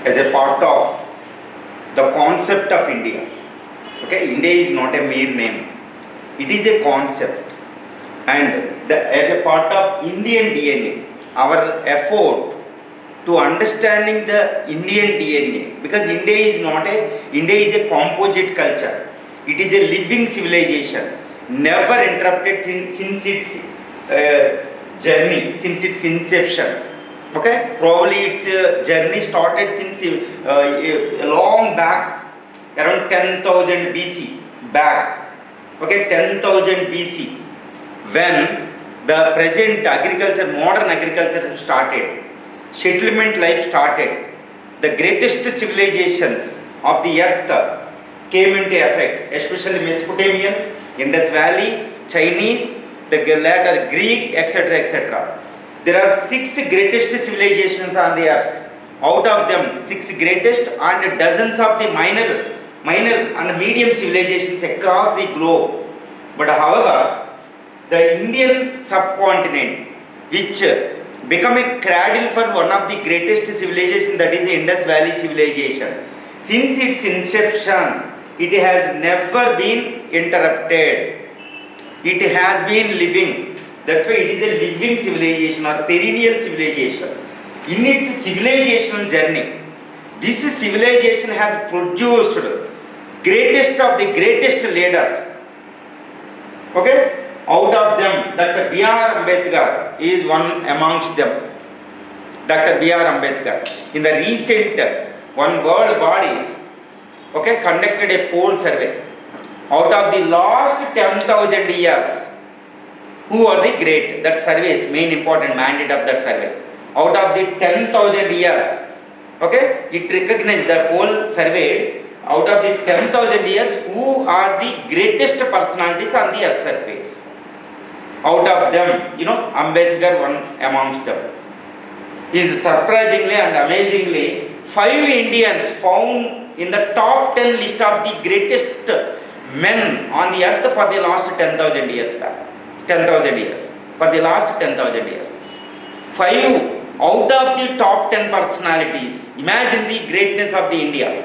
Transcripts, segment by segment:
as a part of the concept of India. Okay, India is not a mere name, it is a concept, and as a part of Indian DNA, our effort to understanding the Indian DNA, because India is a composite culture, it is a living civilization, never interrupted since its journey, since its inception. Okay, probably its journey started since long back, around 10,000 BC back. Okay, 10,000 BC, when the present agriculture, modern agriculture started, settlement life started, the greatest civilizations of the earth came into effect, especially Mesopotamian, Indus Valley, Chinese, the later Greek, etc. etc. There are 6 greatest civilizations on the earth. Out of them, 6 greatest and dozens of the minor and medium civilizations across the globe. But however, the Indian subcontinent, which became a cradle for one of the greatest civilizations, that is the Indus Valley civilization, since its inception, it has never been interrupted. It has been living. That's why it is a living civilization or perennial civilization. In its civilizational journey, this civilization has produced greatest of the greatest leaders. Okay? Out of them, Dr. Ambedkar is one amongst them. Dr. Ambedkar. In the recent one world body, okay, conducted a poll survey. Out of the last 10,000 years, who are the great? That survey is main important mandate of that survey. Out of the 10,000 years, okay, it recognized that whole survey. Out of the 10,000 years, who are the greatest personalities on the earth surface? Out of them, Ambedkar one amongst them. Is surprisingly and amazingly 5 Indians found in the top 10 list of the greatest men on the earth for the last 10,000 years back. 10,000 years. For the last 10,000 years. 5 out of the top 10 personalities. Imagine the greatness of the India.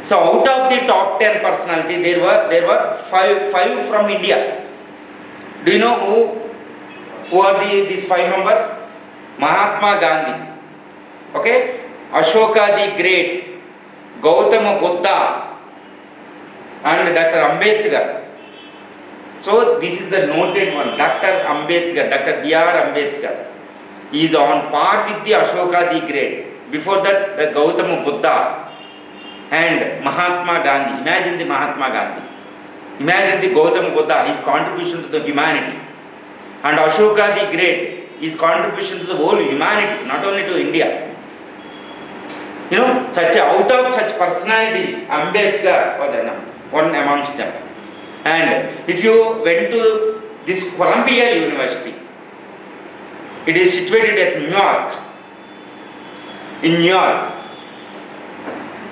So out of the top 10 personality, there were five from India. Do you know who are these 5 members? Mahatma Gandhi, okay, Ashoka the Great, Gautama Buddha, and Dr. Ambedkar. So this is the noted one, Dr. Ambedkar, Dr. Ambedkar. He is on par with the Ashoka the Great. Before that, the Gautama Buddha and Mahatma Gandhi. Imagine the Mahatma Gandhi. Imagine the Gautama Buddha, his contribution to the humanity. And Ashoka the Great, his contribution to the whole humanity, not only to India. Out of such personalities, Ambedkar was one amongst them. And if you went to this Columbia University, it is situated at New York. In New York,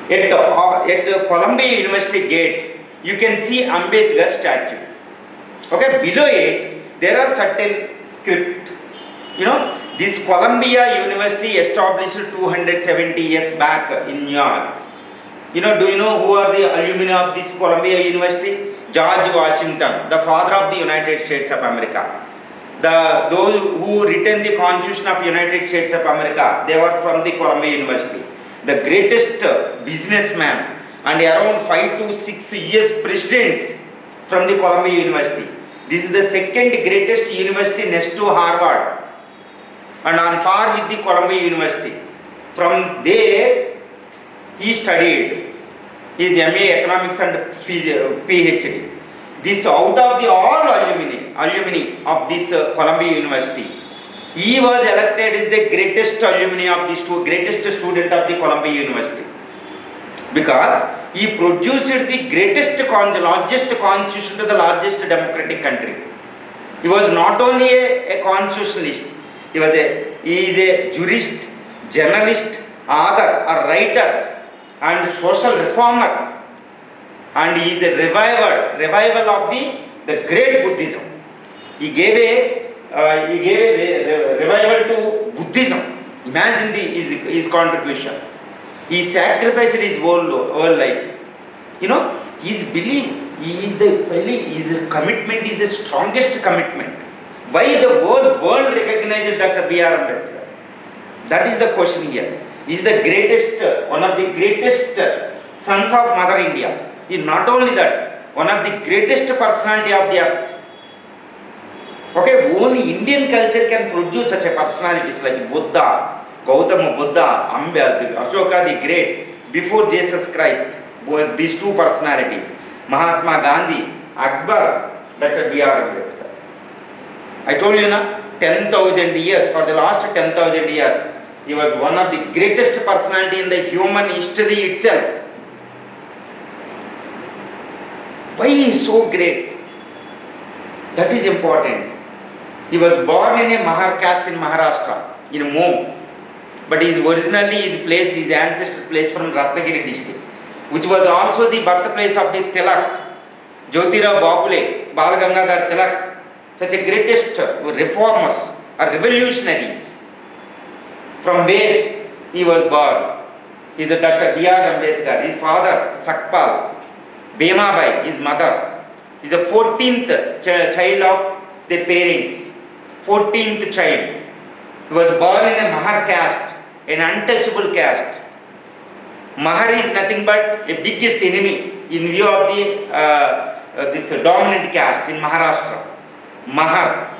at Columbia University gate, you can see Ambedkar statue. Okay, below it, there are certain script. This Columbia University established 270 years back in New York. Do you know who are the alumni of this Columbia University? George Washington, the father of the United States of America. Those who written the Constitution of United States of America, they were from the Columbia University. The greatest businessman and around 5 to 6 years presidents from the Columbia University. This is the second greatest university next to Harvard and on par with the Columbia University. From there, he studied his MA Economics and PhD. This out of the all alumni of this Columbia University, he was elected as the greatest alumni of this greatest student of the Columbia University, because he produced the largest constitution to the largest democratic country. He was not only a constitutionalist, he is a jurist, journalist, author, a writer, and social reformer, and he is a revival of the great Buddhism. He gave a revival to Buddhism. Imagine his contribution. He sacrificed his whole life. His belief, his commitment is the strongest commitment. Why the world recognized Dr. B.R. Ambedkar? That is the question here. He is the greatest, one of the greatest sons of Mother India. He is not only that, one of the greatest personality of the earth. Okay, only Indian culture can produce such a personalities like Buddha, Gautama Buddha, Ambedkar, Ashoka the Great, before Jesus Christ. These two personalities, Mahatma Gandhi, Akbar, Dr. B.R. Ambedkar. I told you now, 10,000 years, for the last 10,000 years, he was one of the greatest personality in the human history itself. Why he is so great? That is important. He was born in a Mahar caste in Maharashtra, in Mom. But originally his ancestor place from Ratnagiri district, which was also the birthplace of the Tilak, Jyotirao Babule, Bal Gangadhar Tilak, such a greatest reformers or revolutionaries. From where he was born is the Dr. B.R. Ambedkar. His father, Sakpal, Bhemabai, his mother, is the 14th child of their parents. 14th child. He was born in a Mahar caste, an untouchable caste. Mahar is nothing but a biggest enemy in view of the this dominant caste in Maharashtra. Mahar.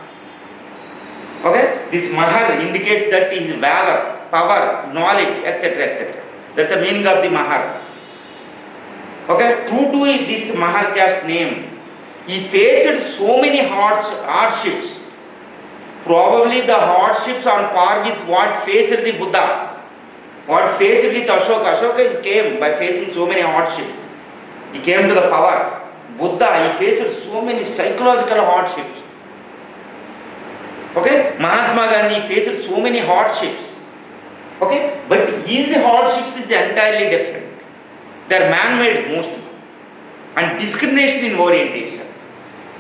Okay? This Mahar indicates that his valor, power, knowledge, etc. etc. That's the meaning of the Mahar. Okay? True to this Mahar caste name, he faced so many hardships. Probably the hardships on par with what faced the Buddha, what faced with Ashoka. Ashoka came by facing so many hardships. He came to the power. Buddha, he faced so many psychological hardships. Okay? Mahatma Gandhi faced so many hardships. Okay? But his hardships is entirely different. They are man-made mostly. And discrimination in orientation.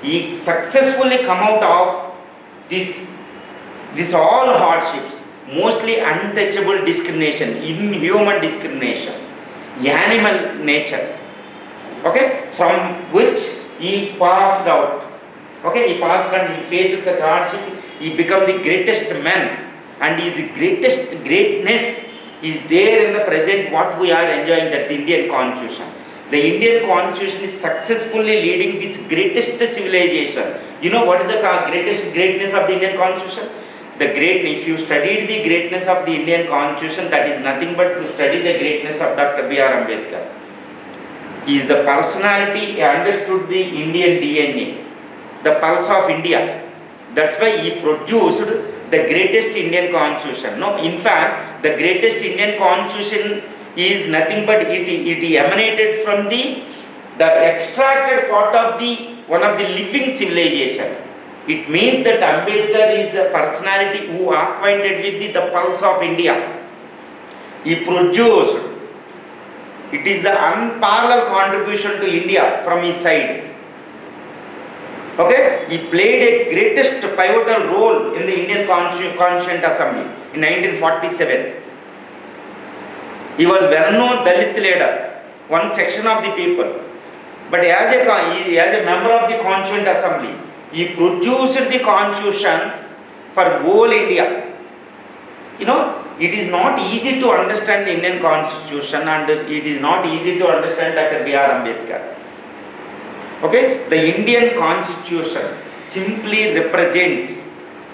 He successfully come out of this all hardships, mostly untouchable discrimination, inhuman discrimination, animal nature, okay, from which he passed out. Okay, he passed and he faced such hardship, he became the greatest man, and his greatest greatness is there in the present what we are enjoying, that the Indian Constitution. The Indian Constitution is successfully leading this greatest civilization. You know what is the greatness of the Indian Constitution? If you studied the greatness of the Indian Constitution, that is nothing but to study the greatness of Dr. B.R. Ambedkar. He is the personality, he understood the Indian DNA, the pulse of India. That's why he produced the greatest Indian Constitution. No, in fact, the greatest Indian Constitution is nothing but it emanated from the extracted part of one of the living civilization. It means that Ambedkar is the personality who acquainted with the pulse of India. He produced. It is the unparalleled contribution to India from his side. Okay? He played a greatest pivotal role in the Indian Constituent Assembly in 1947. He was well-known Dalit leader, one section of the people. But as a member of the Constituent Assembly, he produced the Constitution for whole India. It is not easy to understand the Indian Constitution, and it is not easy to understand Dr. B.R. Ambedkar. Okay? The Indian Constitution simply represents,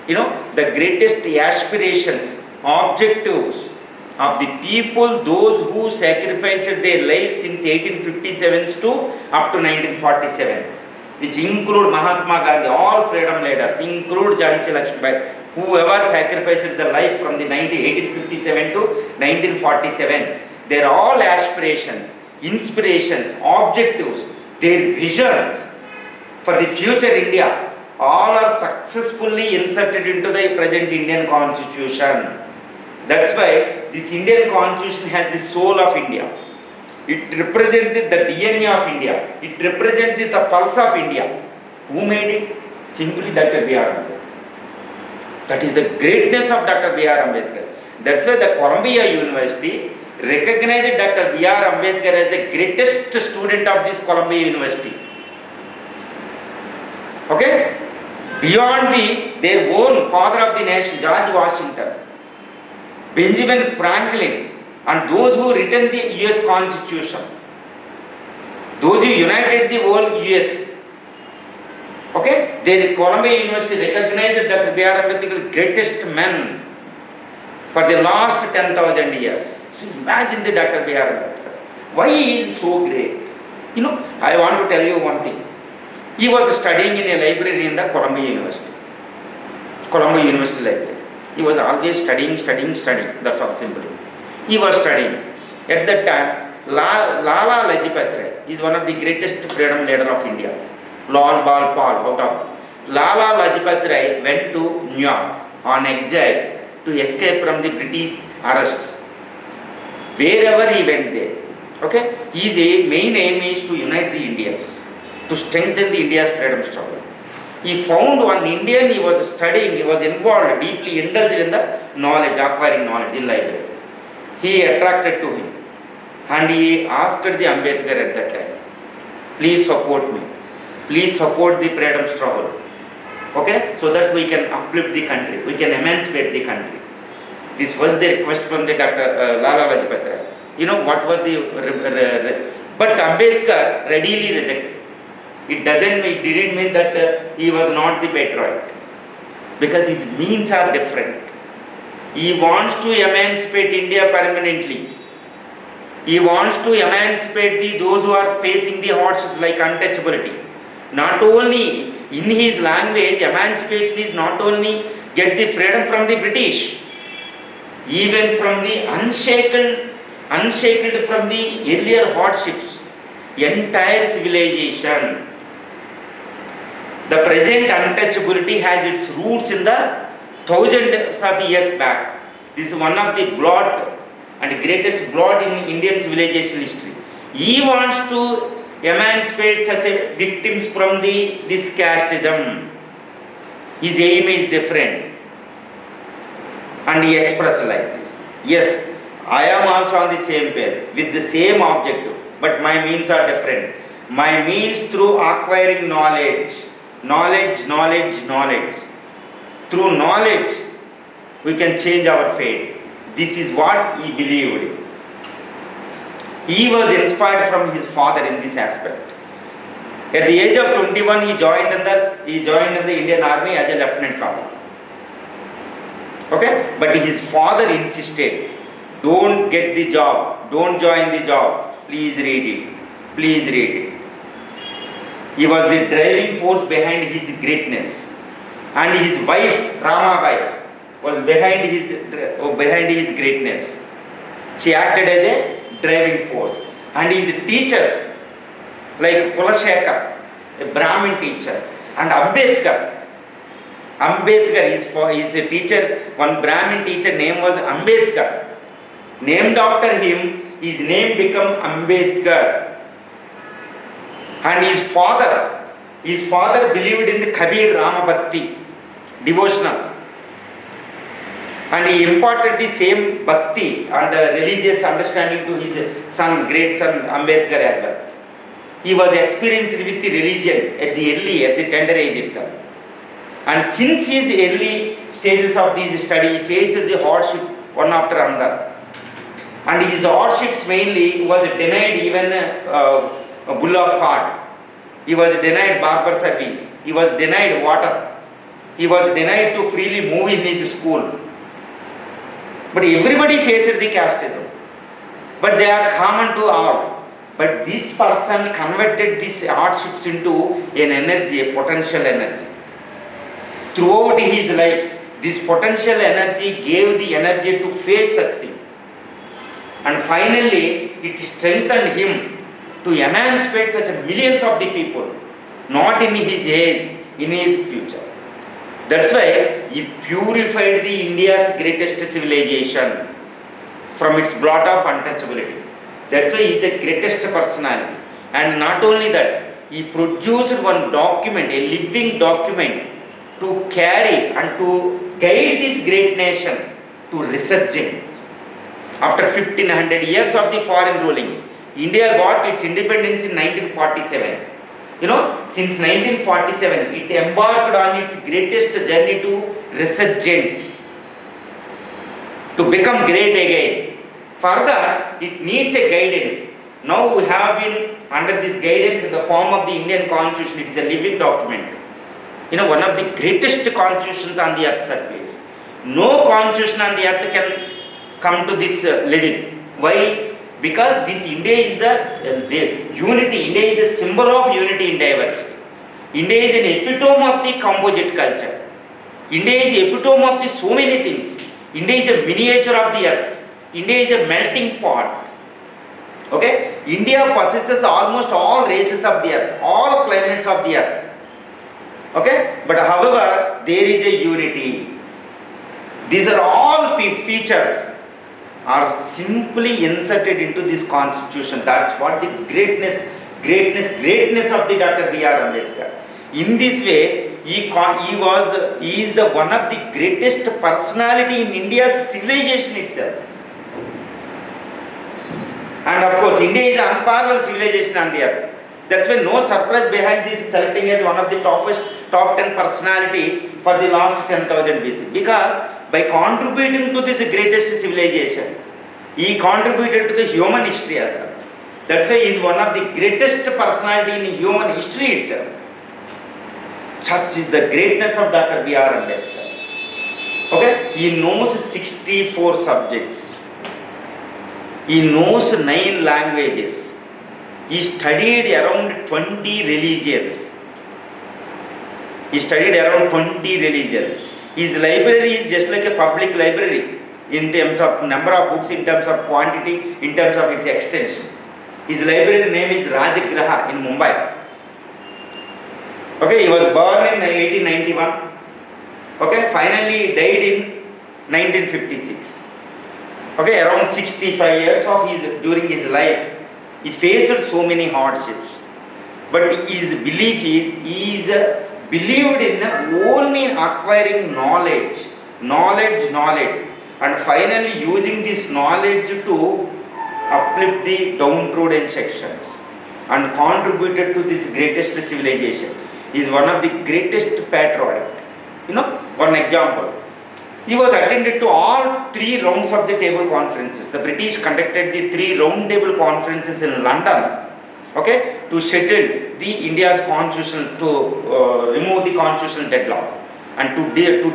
the greatest aspirations, objectives of the people, those who sacrificed their lives since 1857 to up to 1947, which include Mahatma Gandhi, all freedom leaders, include Jhansi Lakshmibai, whoever sacrificed their life from the 1857 to 1947. They are all aspirations, inspirations, objectives, their visions for the future India, all are successfully inserted into the present Indian Constitution. That's why this Indian Constitution has the soul of India. It represents the DNA of India. It represents the pulse of India. Who made it? Simply Dr. B.R. Ambedkar. That is the greatness of Dr. B.R. Ambedkar. That's why the Columbia University recognized Dr. Ambedkar as the greatest student of this Columbia University. Okay? Beyond their own father of the nation, George Washington, Benjamin Franklin, and those who written the US Constitution, those who united the whole US. Okay? The Columbia University recognized Dr. Ambedkar as the greatest man for the last 10,000 years. So imagine the Dr. Ambedkar. Why he is so great? I want to tell you one thing. He was studying in a library in the Columbia University Library. He was always studying. That's all simple. He was studying. At that time, Lala Lajpat Rai is one of the greatest freedom leader of India. Lal Bal Pal, out of Lala Lajpat Rai went to New York on exile to escape from the British arrests. Wherever he went there, okay, his main aim is to unite the Indians, to strengthen the India's freedom struggle. He found one Indian he was studying, he was involved, deeply indulged in the knowledge, acquiring knowledge in library. He attracted to him and he asked the Ambedkar at that time, please support me, please support the freedom struggle, okay, so that we can uplift the country, we can emancipate the country. This was the request from the Dr. Lala Lajpat Rai. What was the... But Ambedkar readily rejected. It didn't mean that he was not the patriot. Because his means are different. He wants to emancipate India permanently. He wants to emancipate those who are facing the hardship like untouchability. Not only in his language, emancipation is not only get the freedom from the British, even from the unshackled from the earlier hardships, entire civilization. The present untouchability has its roots in the thousands of years back. This is one of the blood and greatest blood in Indian civilization history. He wants to emancipate such victims from this casteism. His aim is different. And he expressed like this. Yes, I am also on the same page with the same objective, but my means are different. My means through acquiring knowledge. Through knowledge, we can change our fates. This is what he believed. He was inspired from his father in this aspect. At the age of 21, he joined in the Indian Army as a lieutenant colonel. Okay? But his father insisted, don't get the job, don't join the job, please read it. He was the driving force behind his greatness. And his wife, Ramabai, was behind his greatness. She acted as a driving force. And his teachers, like Kulashekar, a Brahmin teacher, and Ambedkar is a teacher, one Brahmin teacher name was Ambedkar. Named after him, his name became Ambedkar. And his father believed in the Kabir Rama Bhakti, devotional. And he imparted the same bhakti and religious understanding to his son, great son Ambedkar as well. He was experienced with the religion at the tender age itself. And since his early stages of this study, he faced the hardship one after another. And his hardships mainly was denied even a bullock cart. He was denied barber service. He was denied water. He was denied to freely move in his school. But everybody faced the casteism. But they are common to all. But this person converted these hardships into an energy, a potential energy. Throughout his life, this potential energy gave the energy to face such things. And finally, it strengthened him to emancipate such millions of the people, not in his age, in his future. That's why he purified the India's greatest civilization from its blot of untouchability. That's why he is the greatest personality. And not only that, he produced one document, a living document, to carry and to guide this great nation to resurgent. After 1500 years of the foreign rulings, India got its independence in 1947. Since 1947, it embarked on its greatest journey to resurgent, to become great again. Further, it needs a guidance. Now we have been under this guidance in the form of the Indian Constitution. It is a living document. One of the greatest constitutions on the earth surface. No constitution on the earth can come to this level. Why? Because this India is the unity. India is the symbol of unity in diversity. India is an epitome of the composite culture. India is the epitome of the so many things. India is a miniature of the earth. India is a melting pot. Okay? India possesses almost all races of the earth, all climates of the earth. Okay? But however, there is a unity. These are all features are simply inserted into this constitution. That's what the greatness of the Dr. Ambedkar. In this way, he is the one of the greatest personality in India's civilization itself. And of course, India is an unparalleled civilization on the earth. That's why no surprise behind this selecting as one of the top 10 personality for the last 10,000 BC. Because by contributing to this greatest civilization, he contributed to the human history as well. That's why he is one of the greatest personality in human history itself. Such is the greatness of Dr. Ambedkar. Okay? He knows 64 subjects. He knows 9 languages. He studied around 20 religions. His library is just like a public library in terms of number of books, in terms of quantity, in terms of its extension. His library name is Rajgraha in Mumbai. Okay, he was born in 1891. Okay, finally he died in 1956. Okay, around 65 years during his life, he faced so many hardships. But his belief is, he is believed in only acquiring knowledge, and finally using this knowledge to uplift the downtrodden sections and contributed to this greatest civilization. He is one of the greatest patriot. One example. He was attended to all 3 rounds of the table conferences. The British conducted the 3 round table conferences in London. Okay, to settle the India's constitution, to remove the constitutional deadlock, and to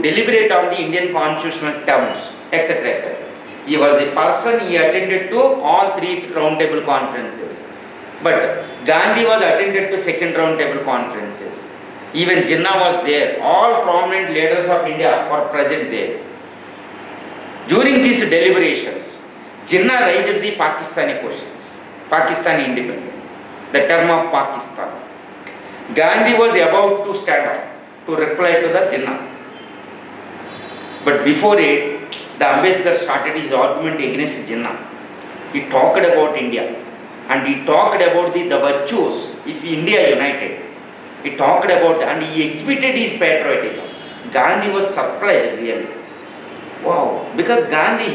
deliberate on the Indian constitutional terms, etc., etc. He was the person, he attended to all 3 round table conferences. But Gandhi was attended to 2nd round table conferences. Even Jinnah was there. All prominent leaders of India were present there. During these deliberations, Jinnah raised the Pakistani questions, Pakistani independence, the term of Pakistan. Gandhi was about to stand up to reply to the Jinnah. But before it, the Ambedkar started his argument against Jinnah. He talked about India and he talked about the virtues if India united. He talked about and he exhibited his patriotism. Gandhi was surprised really. Wow, because Gandhi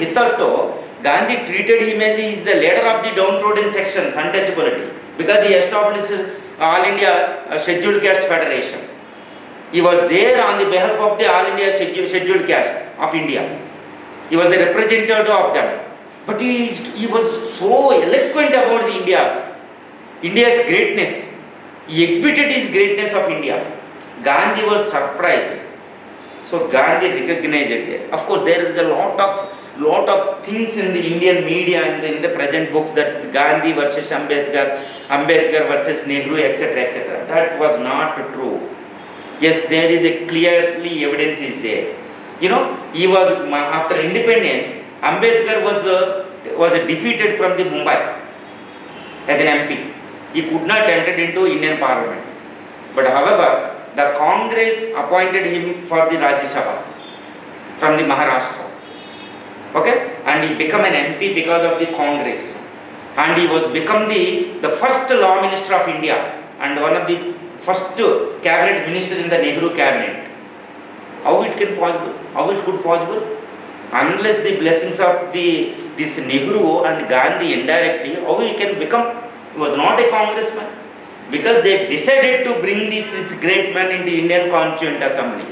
treated him as he is the leader of the downtrodden sections, untouchability. Because he established All India Scheduled Caste Federation. He was there on the behalf of the All India Scheduled Castes of India. He was the representative of them. But he was so eloquent about the India's greatness. He exhibited his greatness of India. Gandhi was surprised. So Gandhi recognized it. Of course, there is a lot of things in the Indian media and in the present books that Gandhi versus Ambedkar, Ambedkar versus Nehru, etc., etc. That was not true. Yes, there is a clearly evidence is there. He was after independence. Ambedkar was defeated from the Mumbai as an MP. He could not enter into Indian Parliament. But however, the Congress appointed him for the Rajya Sabha from the Maharashtra. Okay? And he became an MP because of the Congress. And he was become the first law minister of India and one of the first cabinet minister in the Nehru cabinet. How it could possible? Unless the blessings of this Nehru and Gandhi indirectly, how he can become? He was not a congressman, because they decided to bring this great man into Indian Constituent Assembly.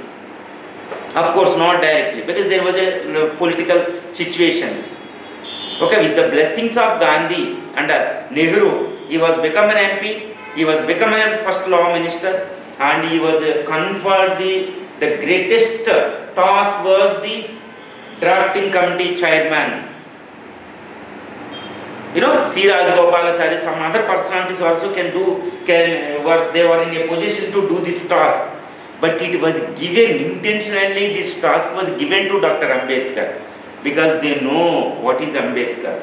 Of course, not directly, because there was a political situations. Okay, with the blessings of Gandhi and Nehru, he was become an MP, he was become a first law minister, and he was conferred the greatest task was the drafting committee chairman. You know, C. Rajagopalaచారి, some other personalities also they were in a position to do this task. But it was given, intentionally this task was given to Dr. Ambedkar, because they know what is Ambedkar.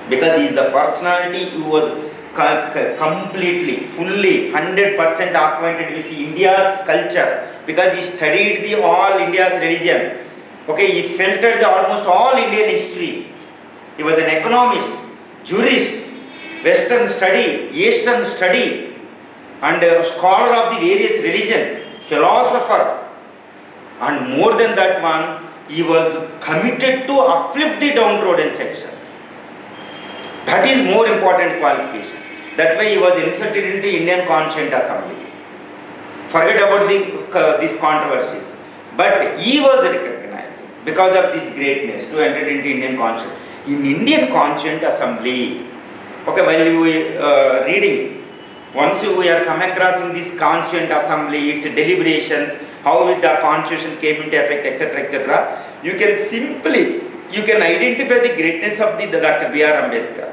Because he is the personality who was completely, fully, 100% acquainted with India's culture, because he studied all India's religion. Okay, he filtered almost all Indian history. He was an economist, jurist, Western study, Eastern study, and a scholar of the various religions, philosopher, and more than that one, he was committed to uplift the downtrodden sections. That is more important qualification. That way he was inserted into Indian Constituent Assembly. Forget about these controversies. But he was recognized because of this greatness to enter into Indian Constituent. In Indian Constituent Assembly, okay, while we reading, once we are come across in this Constituent Assembly, its deliberations, how the Constitution came into effect, etc., etc., you can identify the greatness of the Dr. B.R. Ambedkar.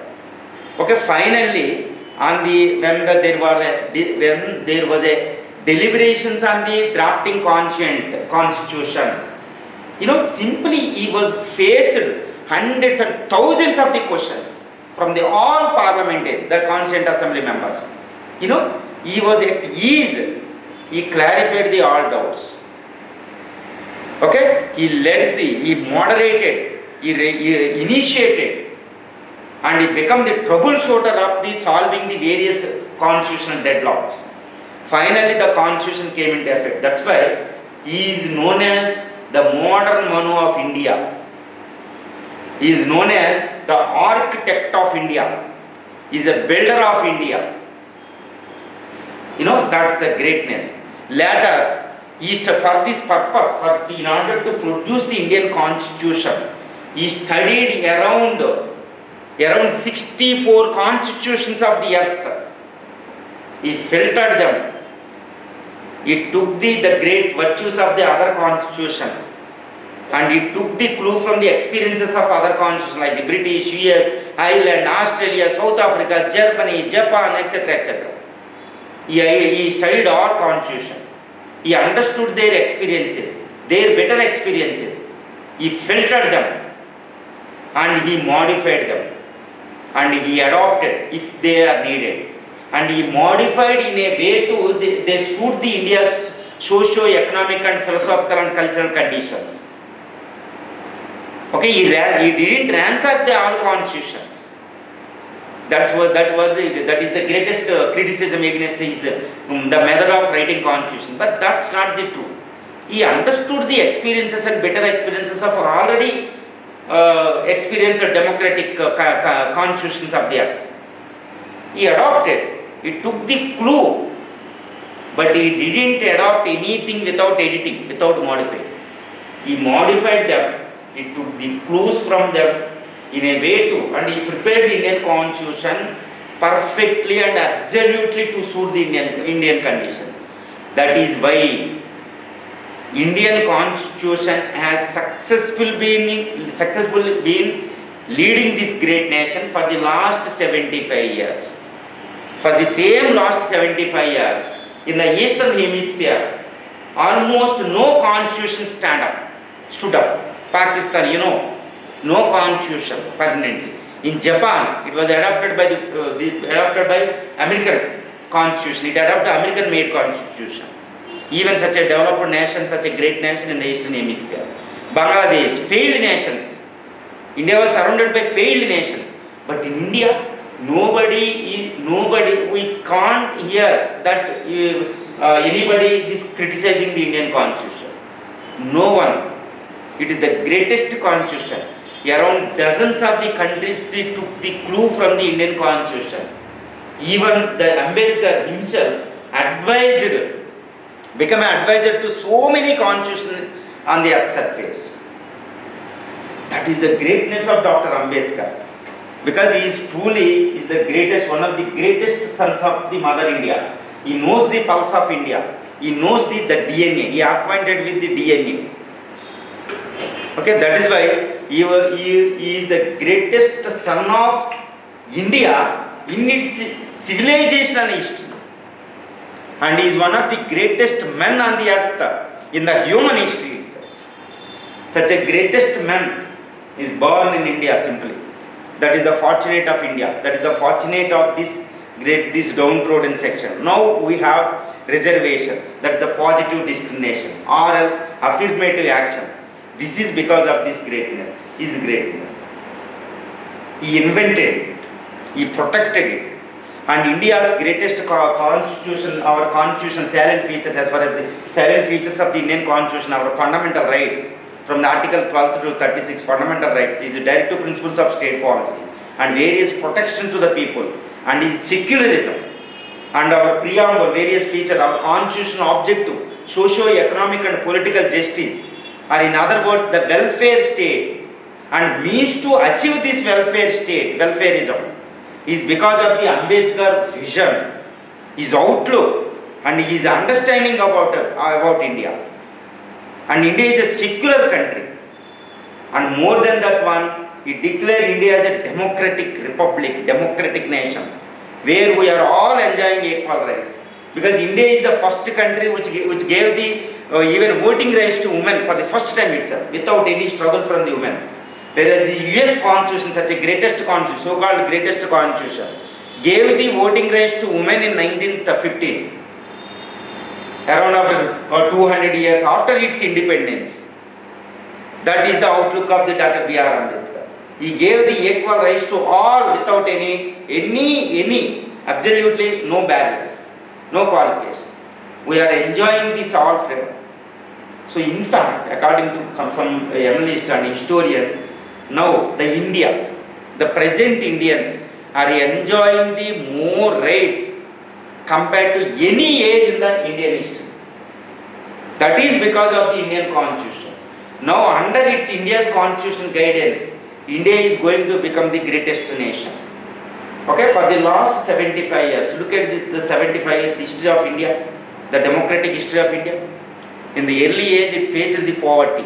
Okay, finally, when there was a deliberations on the drafting constitution, simply he was faced hundreds and thousands of the questions from the all parliamentary, the Constituent Assembly members. He was at ease. He clarified the all doubts. Okay, he moderated, he initiated, and he became the troubleshooter of the solving the various constitutional deadlocks. Finally, the constitution came into effect. That's why he is known as the modern Manu of India. He is known as the architect of India. He is a builder of India. That's the greatness. Later, for this purpose, in order to produce the Indian Constitution, he studied around 64 constitutions of the earth. He filtered them. He took the great virtues of the other constitutions, and he took the clue from the experiences of other constitutions like the British, US, Ireland, Australia, South Africa, Germany, Japan, etc., etc. He studied all constitutions. He understood their experiences, their better experiences. He filtered them, and he modified them, and he adopted if they are needed. And he modified in a way to they suit the India's socio-economic and philosophical and cultural conditions. Okay, he didn't ransack the all constitutions. That is the greatest criticism against his the method of writing constitution. But that's not the truth. He understood the experiences and better experiences of already experienced democratic constitutions of the earth. He adopted. He took the clue, but he didn't adopt anything without editing, without modifying. He modified them. He took the clues from them in a way and he prepared the Indian Constitution perfectly and absolutely to suit the Indian condition. That is why Indian Constitution has successfully been leading this great nation for the last 75 years. For the same last 75 years, in the Eastern Hemisphere, almost no constitution stood up. Pakistan, no constitution permanently. In Japan, it was adopted by American constitution. It adopted American-made constitution. Even such a developed nation, such a great nation in the Eastern Hemisphere. Bangladesh, failed nations. India was surrounded by failed nations. But in India, nobody, we can't hear that anybody is criticizing the Indian Constitution. No one. It is the greatest constitution. Around dozens of the countries they took the clue from the Indian constitution. Even the Ambedkar himself became an advisor to so many constitutions on the earth surface. That is the greatness of Dr. Ambedkar. Because he is truly the greatest, one of the greatest sons of the Mother India. He knows the pulse of India. He knows the DNA. He is acquainted with the DNA. Okay, that is why he is the greatest son of India in its civilizational history. And he is one of the greatest men on the earth in the human history itself. Such a greatest man is born in India simply. That is the fortunate of India. That is the fortunate of this downtrodden section. Now we have reservations. That is the positive discrimination or else affirmative action. This is because of this greatness, his greatness. He invented it. He protected it. And India's greatest constitution, our constitution salient features, as far as the salient features of the Indian constitution, our fundamental rights, from the article 12 to 36 fundamental rights, is directive principles of state policy and various protection to the people, and is secularism. And our preamble, various features, our constitutional objective, socio-economic and political justice, or in other words, the welfare state, and means to achieve this welfare state, welfareism, is because of the Ambedkar vision, his outlook, and his understanding about India. And India is a secular country. And more than that one, he declared India as a democratic republic, democratic nation, where we are all enjoying equal rights. Because India is the first country which gave the even voting rights to women for the first time itself, without any struggle from the women. Whereas the US constitution, such a greatest constitution, so-called greatest constitution, gave the voting rights to women in 1915. Around after 200 years after its independence. That is the outlook of the Dr. B.R. Ambedkar. He gave the equal rights to all without any, absolutely no barriers, no qualification. We are enjoying this all freedom. So in fact, according to some analysts and historians, now the present Indians are enjoying the more rights compared to any age in the Indian history. That is because of the Indian constitution. Now under it, India's constitution guidance, India is going to become the greatest nation. Okay, for the last 75 years, look at the 75 years history of India, the democratic history of India. In the early age, it faced the poverty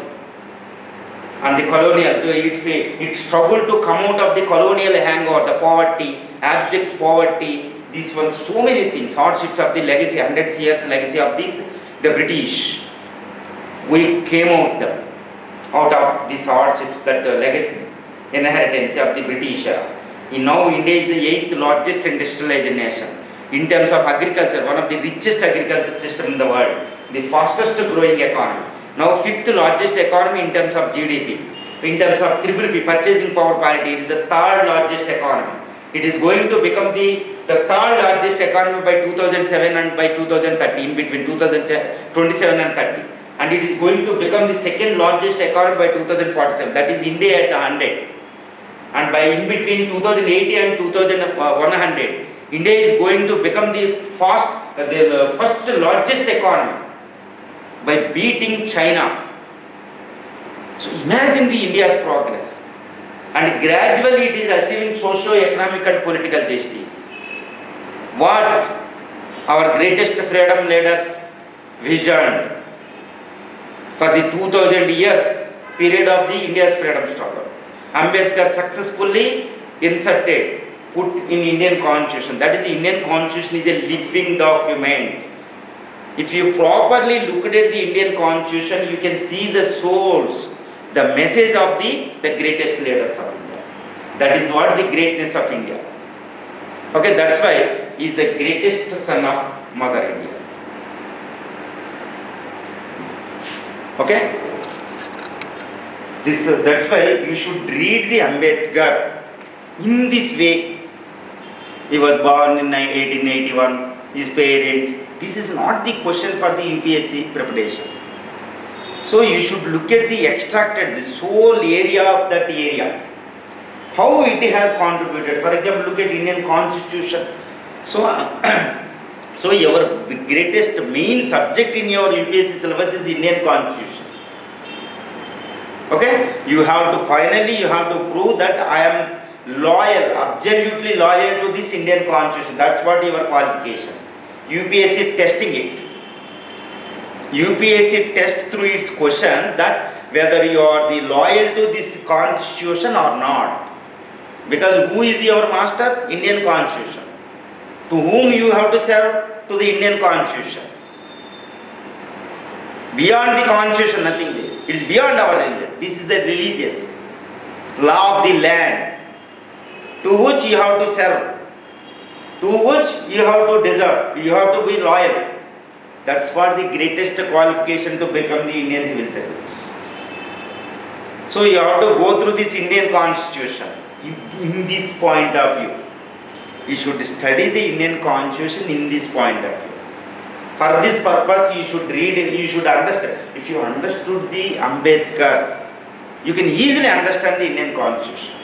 and the colonial, it struggled to come out of the colonial hangover, the poverty, abject poverty, these were so many things, hardships of the legacy, 100 years legacy of the British. We came out of these hardships, that legacy, inheritance of the British era. Now India is the 8th largest industrialized nation. In terms of agriculture, one of the richest agriculture system in the world, the fastest growing economy. Now 5th largest economy in terms of GDP. In terms of PPP, purchasing power parity, it is the 3rd largest economy. It is going to become the 3rd largest economy by 2007 and by 2013, between 2027 and 30. And it is going to become the 2nd largest economy by 2047. That is India at 100. And by in between 2080 and 2100, India is going to become the first largest economy by beating China. So imagine the India's progress. And gradually it is achieving socio-economic and political justice. What our greatest freedom leaders visioned for the 2000 years period of the India's freedom struggle. Ambedkar successfully inserted, put in Indian constitution. That is, the Indian constitution is a living document. If you properly look at the Indian constitution, you can see the souls, the message of the greatest leaders of India. That is what the greatness of India. Okay, that's why he is the greatest son of Mother India. Okay? That's why you should read the Ambedkar in this way. He was born in 1881, his parents. This is not the question for the UPSC preparation. So you should look at the extracted, the sole area of that area, how it has contributed. For example, look at Indian Constitution. So, so your greatest main subject in your UPSC syllabus is the Indian Constitution. Okay, you have to prove that I am loyal, absolutely loyal to this Indian Constitution. That's what your qualification. UPSC testing it. UPSC test through its question that whether you are the loyal to this constitution or not. Because who is your master? Indian Constitution. To whom you have to serve? To the Indian Constitution. Beyond the Constitution, nothing there. It is beyond our religion. This is the religious law of the land, to which you have to serve, to which you have to deserve, you have to be loyal. That's what the greatest qualification to become the Indian civil service. So you have to go through this Indian Constitution in this point of view. You should study the Indian Constitution in this point of view. For this purpose, you should read, you should understand. If you understood the Ambedkar, you can easily understand the Indian Constitution.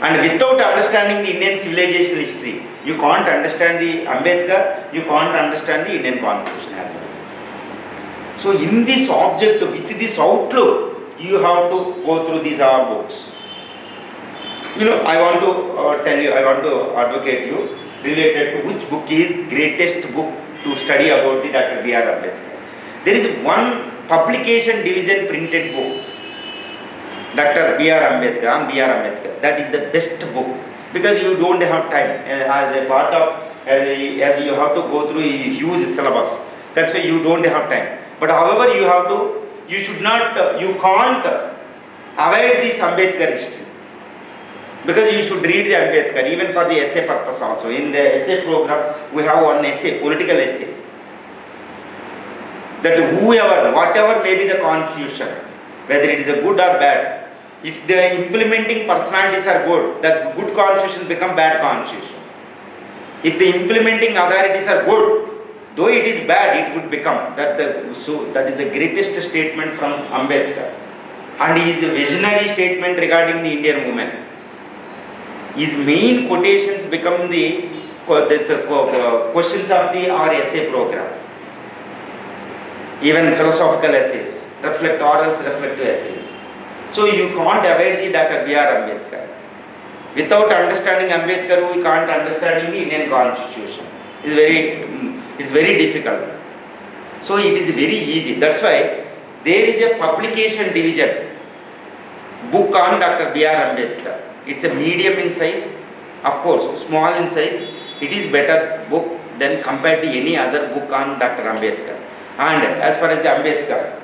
And without understanding the Indian civilization history, you can't understand the Ambedkar, you can't understand the Indian Constitution as well. So in this object, with this outlook, you have to go through these books. You know, I want to tell you, I want to advocate you related to which book is greatest book to study about the Dr. B.R. Ambedkar. There is one publication division printed book, Dr. B.R. Ambedkar, on B.R. Ambedkar. That is the best book because you don't have time as a part of, as you have to go through a huge syllabus. That's why you don't have time. But however, you have to, you should not, you can't avoid this Ambedkar history. Because you should read the Ambedkar even for the essay purpose also. In the essay program, we have one essay, political essay. That whoever, whatever may be the constitution, whether it is a good or bad, if the implementing personalities are good, the good constitution become bad constitution. If the implementing authorities are good, though it is bad, it would become. That is the greatest statement from Ambedkar. And his visionary statement regarding the Indian women. His main quotations become the questions of the or essay program. Even philosophical essays, orals, reflective essays. So you can't avoid the Dr. B.R. Ambedkar. Without understanding Ambedkar, we can't understand the Indian Constitution. It's very difficult. So it is very easy. That's why there is a publication division book on Dr. B.R. Ambedkar. It's a medium in size, of course, small in size. It is better book than compared to any other book on Dr. Ambedkar. And as far as the Ambedkar,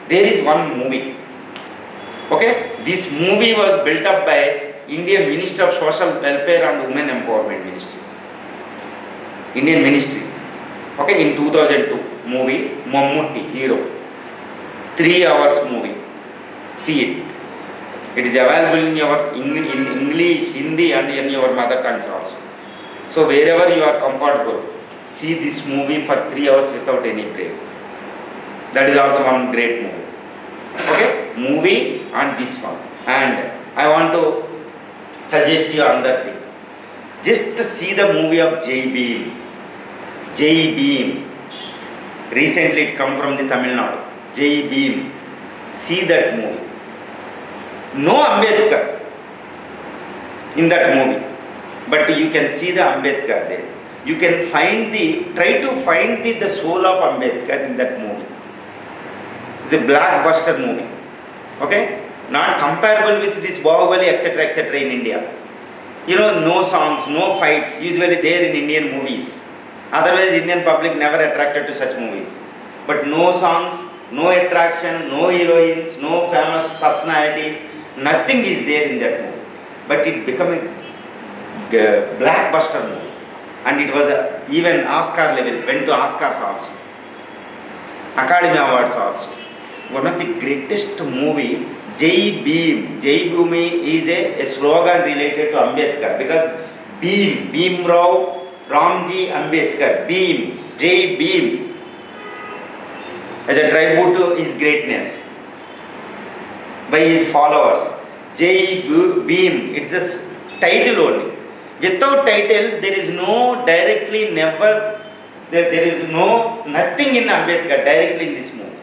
there is one movie. Okay, this movie was built up by Indian Ministry of Social Welfare and Women Empowerment Ministry. Indian Ministry. Okay, in 2002, movie, Mammootty, hero. 3 hours movie. See it. It is available in your English, Hindi and in your mother tongues also. So wherever you are comfortable, see this movie for 3 hours without any break. That is also one great movie. Okay, movie and this one. And I want to suggest you another thing. Just see the movie of Jai Bhim. Jai Bhim. Recently it come from the Tamil Nadu. Jai Bhim. See that movie. No Ambedkar in that movie, but you can see the Ambedkar there. You can find try to find the soul of Ambedkar in that movie. It's a blockbuster movie. Okay? Not comparable with this Bahubali, etc. in India. You know, no songs, no fights, usually there in Indian movies. Otherwise, Indian public never attracted to such movies. But no songs, no attraction, no heroines, no famous personalities. Nothing is there in that movie, but it became a blockbuster movie, and it was even Oscar level, went to Oscars also, Academy Awards also. One of the greatest movie, Jai Bhim. Jai Bhumi is a slogan related to Ambedkar because Bhim Rao Ramji Ambedkar, Bhim, Jai Bhim. as a tribute to his greatness by his followers. Jai Bhim, it's a title only. Without title, there is no directly, never, there is no nothing in Ambedkar directly in this movie.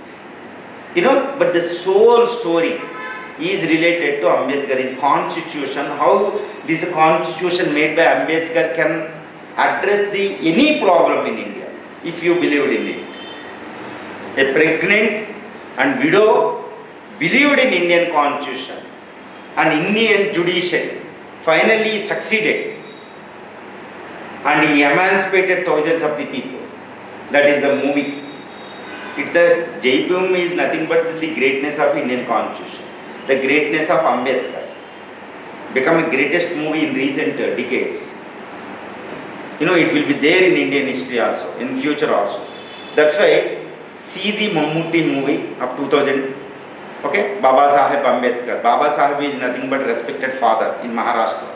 You know, but the sole story is related to Ambedkar, his constitution, how this constitution made by Ambedkar can address any problem in India, if you believed in it. A pregnant and widow believed in Indian constitution and Indian judiciary, finally succeeded, and he emancipated thousands of the people. That is the movie. It's the Jai Bhim is nothing but the greatness of Indian constitution, the greatness of Ambedkar, become a greatest movie in recent decades. You know, it will be there in Indian history also, in future also. That's why, see the Mammootty movie of 2000, okay, Baba Saheb Ambedkar. Baba Saheb is nothing but respected father in Maharashtra,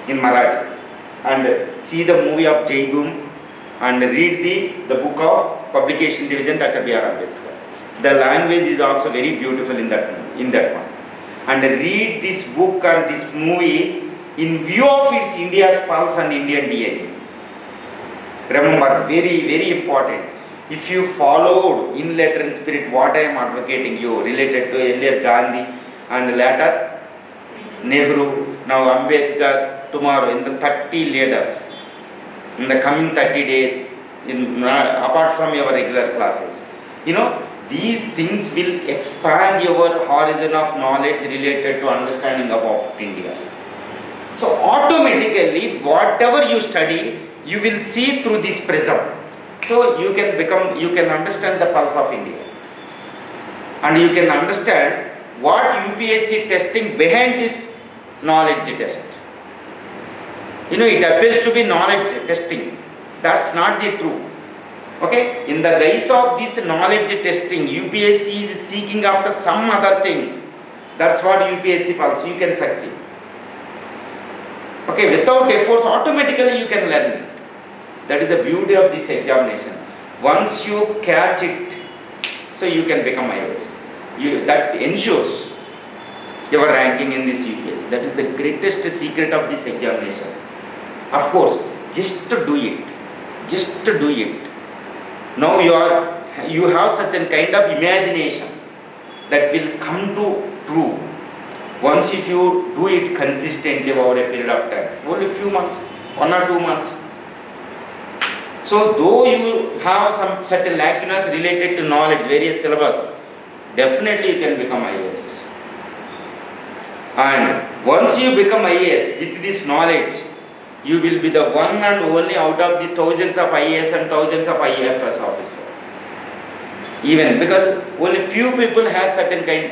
in Marathi. And see the movie of Jai Bhim and read the book of Publication Division, Dr. B.R. Ambedkar. The language is also very beautiful in that one. And read this book and these movies in view of its India's pulse and Indian DNA. Remember, very, very important. If you followed in letter and spirit what I am advocating you related to earlier Gandhi and later Nehru, now Ambedkar, tomorrow in the 30 leaders, in the coming 30 days, apart from your regular classes, you know, these things will expand your horizon of knowledge related to understanding about India. So automatically, whatever you study, you will see through this prism. So you can understand the pulse of India. And you can understand what UPSC testing behind this knowledge test. You know, it appears to be knowledge testing. That's not the truth. Okay? In the guise of this knowledge testing, UPSC is seeking after some other thing. That's what UPSC pulse. You can succeed. Okay, without efforts, automatically you can learn it. That is the beauty of this examination. Once you catch it, so you can become IAS. That ensures your ranking in this UPSC. That is the greatest secret of this examination. Of course, just to do it. Just to do it. Now you have such a kind of imagination that will come to true. Once if you do it consistently over a period of time, only a few months, 1 or 2 months. So though you have some certain lacunas related to knowledge, various syllabus, definitely you can become IAS. And once you become IAS with this knowledge, you will be the one and only out of the thousands of IAS and thousands of IAFS officers. Even because only few people have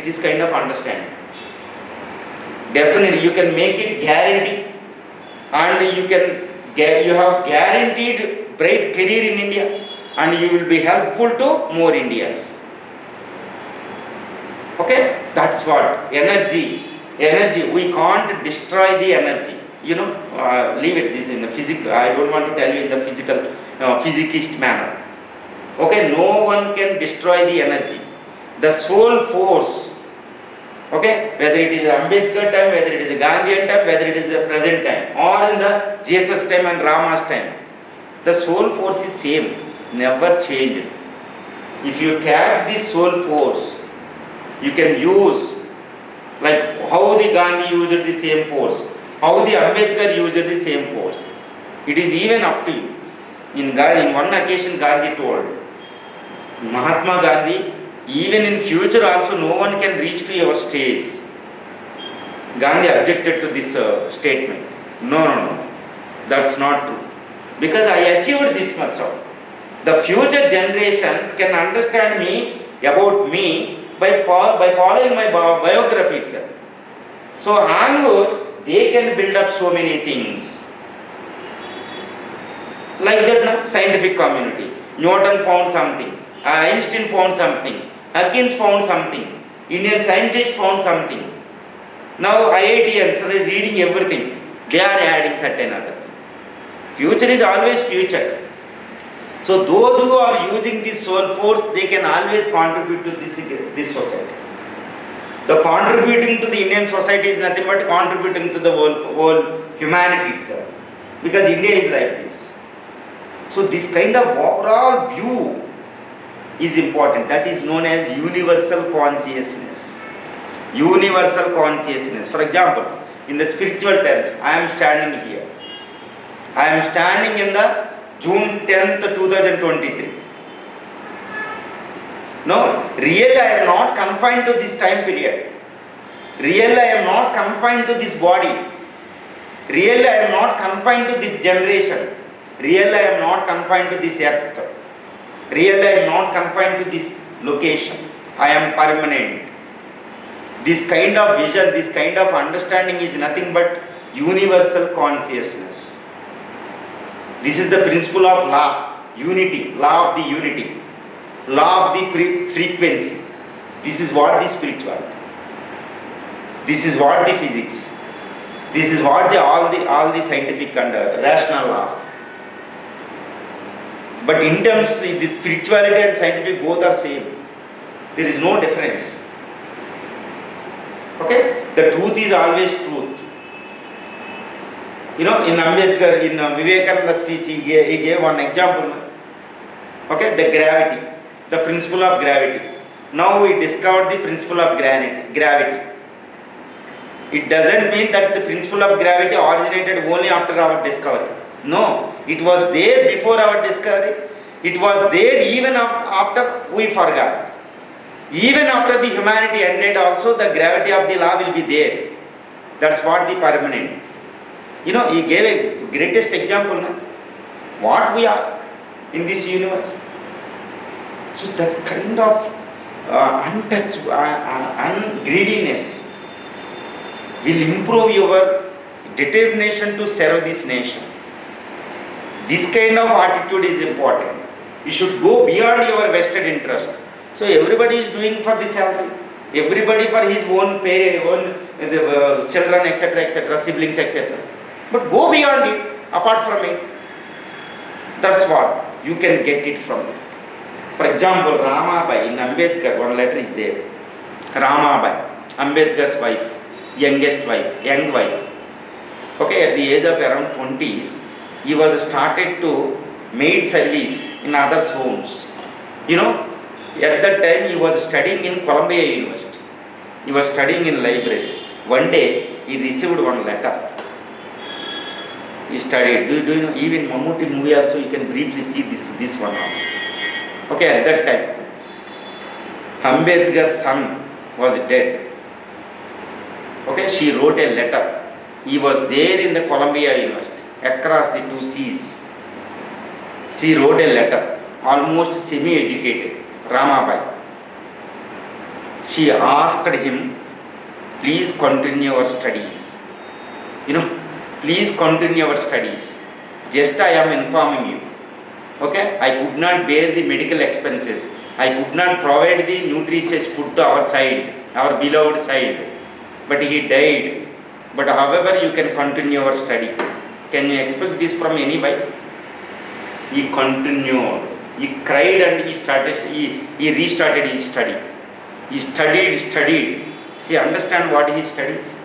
this kind of understanding. Definitely you can make it guaranteed, and you have guaranteed bright career in India, and you will be helpful to more Indians. Okay, that's what energy. We can't destroy the energy. You know, leave it this in the physical. I don't want to tell you in the physical, physicist manner. Okay, no one can destroy the energy. The soul force. Okay, whether it is Ambedkar time, whether it is a Gandhian time, whether it is the present time, or in the Jesus time and Rama's time, the soul force is same, never changed. If you catch this soul force, you can use, like how the Gandhi used the same force, how the Ambedkar used the same force. It is even up to you. In one occasion, Gandhi told, Mahatma Gandhi, even in future also no one can reach to your stage. Gandhi objected to this statement. No, that's not true. Because I achieved this much of. The future generations can understand me, about me, by following my biography itself. So onwards, they can build up so many things. Like that, scientific community. Newton found something. Einstein found something. Hawkins found something. Indian scientists found something. Now IITians are reading everything. They are adding certain other thing. Future is always future. So those who are using this soul force, they can always contribute to this society. The contributing to the Indian society is nothing but contributing to the whole humanity itself. Because India is like this. So this kind of overall view is important. That is known as universal consciousness. Universal consciousness. For example, in the spiritual terms, I am standing here. I am standing in the June 10th, 2023. No, really I am not confined to this time period. Really I am not confined to this body. Really I am not confined to this generation. Really I am not confined to this earth. Really I am not confined to this location. I am permanent. This kind of vision, this kind of understanding is nothing but universal consciousness. This is the principle of law, unity, law of the unity, law of the frequency. This is what the spirituality. This is what the physics. This is what all the scientific and rational laws. But in terms of the spirituality and scientific, both are same. There is no difference. Okay? The truth is always truth. You know, in Ambedkar, in Vivekananda speech, he gave one example. Okay? The gravity, the principle of gravity. Now we discovered the principle of gravity. It doesn't mean that the principle of gravity originated only after our discovery. No, it was there before our discovery. It was there even after we forgot. Even after the humanity ended also, the gravity of the law will be there. That's what the permanent. You know, he gave a greatest example. No? What we are in this universe. So that's kind of untouched, greediness will improve your determination to serve this nation. This kind of attitude is important. You should go beyond your vested interests. So everybody is doing for the salary. Everybody for his own children, etc., siblings, etc. But go beyond it, apart from it. That's what you can get it from it. For example, Ramabai in Ambedkar, one letter is there. Ramabai, Ambedkar's wife, young wife. Okay, at the age of around 20s, he was started to maid service in others' homes. You know, at that time he was studying in Columbia University. He was studying in library. One day he received one letter. He studied. Do you know, even Mammootty movie also you can briefly see this one also. Okay, at that time, Ambedkar's son was dead. Okay, she wrote a letter. He was there in the Columbia University, across the two seas. She wrote a letter, almost semi-educated, Ramabai. She asked him, please continue your studies. You know, please continue your studies. Just I am informing you. Okay, I could not bear the medical expenses. I could not provide the nutritious food to our child, our beloved child. But he died. But however, you can continue your study. Can you expect this from any wife? He continued. He cried and he restarted his study. He studied. See, understand what he studies?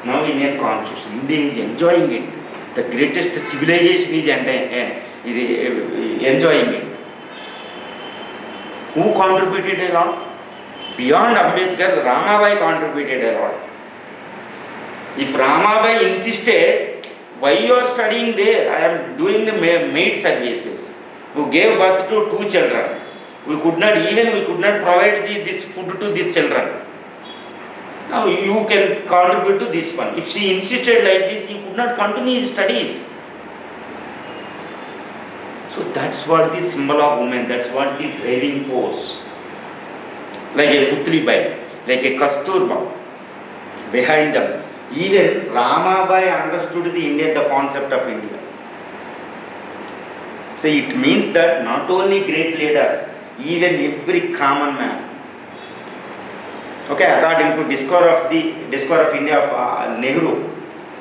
Now Indian constitution. India is enjoying it. The greatest civilization is enjoying it. Who contributed a lot? Beyond Ambedkar, Ramabai contributed a lot. If Ramabai insisted, why you are studying there? I am doing the maid services. Who gave birth to 2 children. We could not provide this food to these children. Now you can contribute to this one. If she insisted like this, he could not continue his studies. So that's what the symbol of woman, that's what the driving force. Like a Putlibai, like a Kasturba, behind them. Even Ramabai understood the concept of India. So it means that not only great leaders, even every common man. Okay, according to Discover of India of Nehru.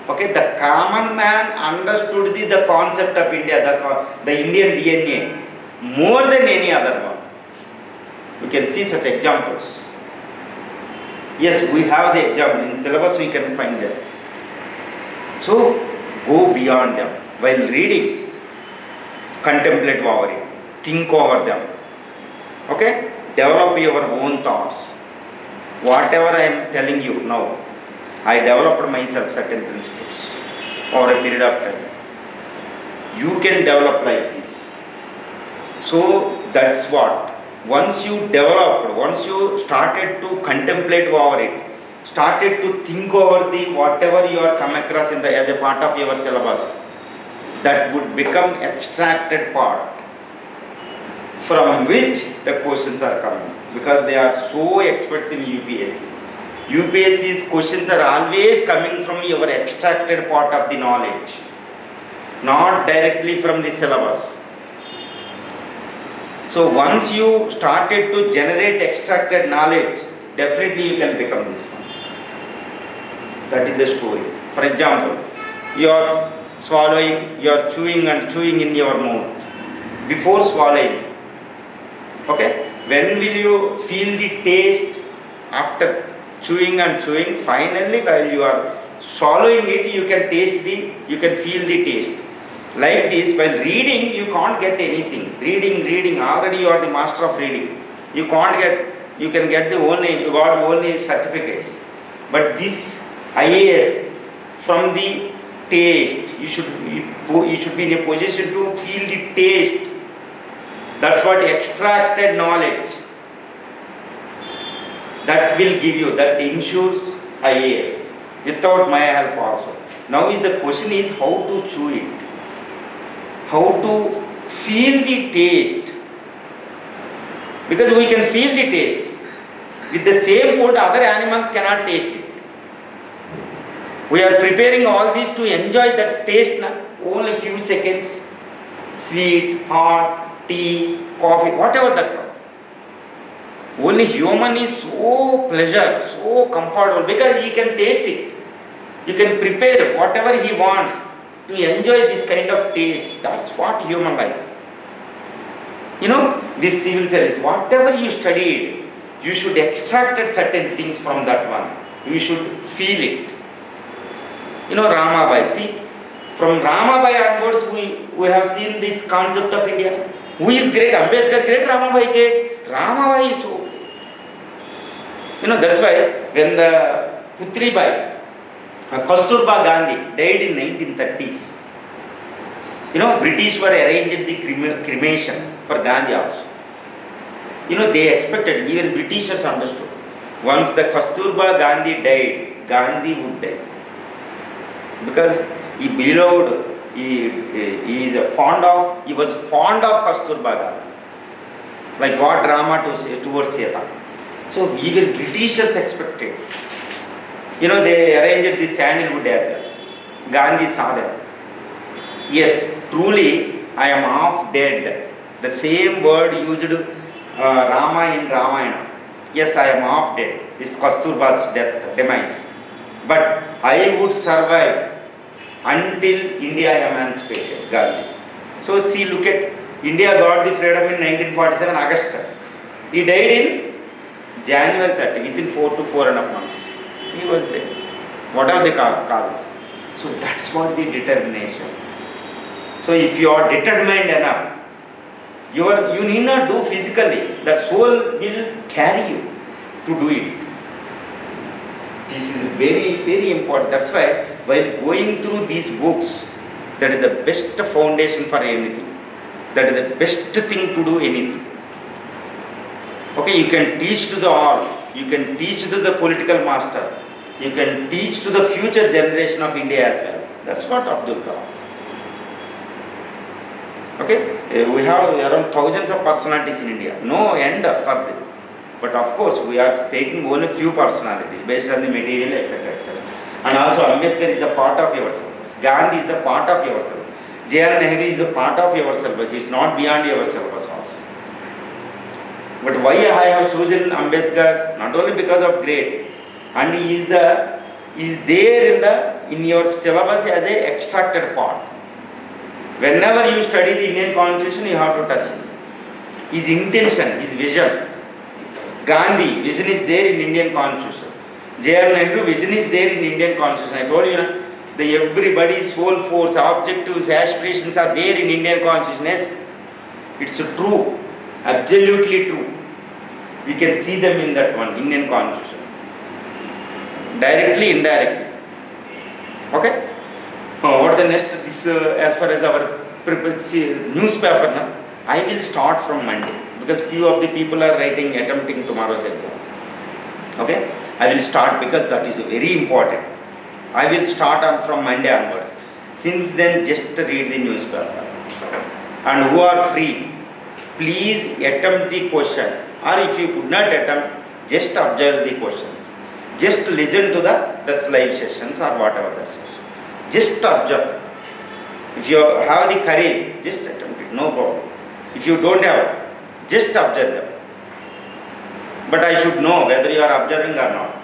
Okay, the common man understood the concept of India, the Indian DNA. more than any other one. We can see such examples. Yes, we have the example in syllabus, we can find them. So go beyond them. While reading, contemplate over it, think over them. Okay? Develop your own thoughts. Whatever I am telling you now, I developed myself certain principles over a period of time. You can develop like this. So that's what. Once you developed, once you started to contemplate over it, started to think over the whatever you are come across in the as a part of your syllabus, that would become extracted part from which the questions are coming, because they are so experts in UPSC. UPSC's questions are always coming from your extracted part of the knowledge, not directly from the syllabus. So once you started to generate extracted knowledge, definitely you can become this one. That is the story. For example, you are swallowing, you are chewing and chewing in your mouth. Before swallowing, okay, when will you feel the taste? After chewing and chewing, finally while you are swallowing it, you can feel the taste. Like this, while reading, you can't get anything. Reading, already you are the master of reading. You can get you got only certificates. But this IAS, from the taste, you should be in a position to feel the taste. That's what extracted knowledge. That will give you, that ensures IAS, without my help also. Now the question is how to chew it. How to feel the taste, because we can feel the taste. With the same food, other animals cannot taste it. We are preparing all this to enjoy that taste, only few seconds. Sweet, hot, tea, coffee, whatever that. Only human is so pleasure, so comfortable, because he can taste it. You can prepare whatever he wants to enjoy this kind of taste. That's what human life. This civil service, whatever you studied, you should extract certain things from that one. You should feel it. Ramabai. See, from Ramabai onwards, we have seen this concept of India. Who is great? Ambedkar great, Ramabai great. Ramabai is so great. That's why when the Putribai, Kasturba Gandhi died in 1930s. British were arranged the cremation for Gandhi also. They expected, even Britishers understood, once the Kasturba Gandhi died, Gandhi would die. Because he was fond of Kasturba Gandhi. Like what Rama towards Sita. So even Britishers expected. They arranged the sandalwood as well. Gandhi saw them. Yes, truly, I am half dead. The same word used Rama in Ramayana. Yes, I am half dead. This Kasturba's demise. But I would survive until India emancipated, Gandhi. So see, look at, India got the freedom in 1947, August. He died in January 30, within 4 to 4.5 months. He was dead. What are the causes? So that's what the determination. So if you are determined enough, you need not do physically. The soul will carry you to do it. This is very, very important. That's why while going through these books, that is the best foundation for anything. That is the best thing to do anything. Okay, you can teach to the all. You can teach to the political master. You can teach to the future generation of India as well. That's what Abdul Kalam. Okay, we have around thousands of personalities in India. No end for them. But of course, we are taking only few personalities based on the material, etc., etc. And also Ambedkar is the part of your syllabus. Gandhi is the part of your syllabus. J.R. Nehru is the part of your syllabus. He is not beyond your syllabus also. But why I have chosen Ambedkar? Not only because of grade, and he is there in your syllabus as a extracted part. Whenever you study the Indian Constitution, you have to touch it. his intention, his vision. Gandhi, vision is there in Indian Constitution. J.R. Nehru, vision is there in Indian Constitution. I told you, the everybody's soul force, objectives, aspirations are there in Indian Constitution. Yes, it's true, absolutely true. We can see them in that one, Indian Constitution. Directly, indirectly. Okay? What the next, this as far as our newspaper, I will start from Monday because few of the people are attempting tomorrow's exam. Okay? I will start because that is very important. I will start from Monday onwards. Since then, just read the newspaper. And who are free, please attempt the question. Or if you could not attempt, just observe the questions. Just listen to the live sessions or whatever the session. Just observe. If you have the courage, just attempt it, no problem. If you don't have, just observe them. But I should know whether you are observing or not.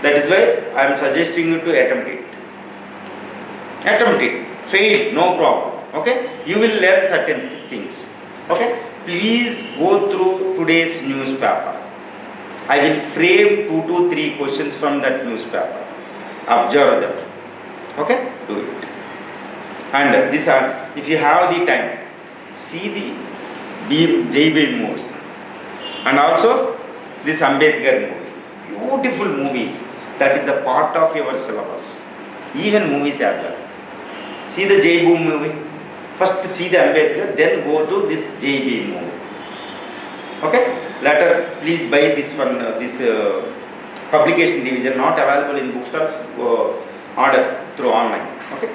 That is why I am suggesting you to attempt it. Attempt it. Fail, no problem. Okay? You will learn certain things. Okay? Please go through today's newspaper. I will frame 2 to 3 questions from that newspaper. Observe them. Okay? Do it. And this, if you have the time, see the J.B. movie. And also this Ambedkar movie. Beautiful movies. That is the part of your syllabus. Even movies as well. See the J.B. movie. First see the Ambedkar, then go to this J.B. movie. Okay? Later, please buy this one, this publication division, not available in bookstores, order through online. Okay?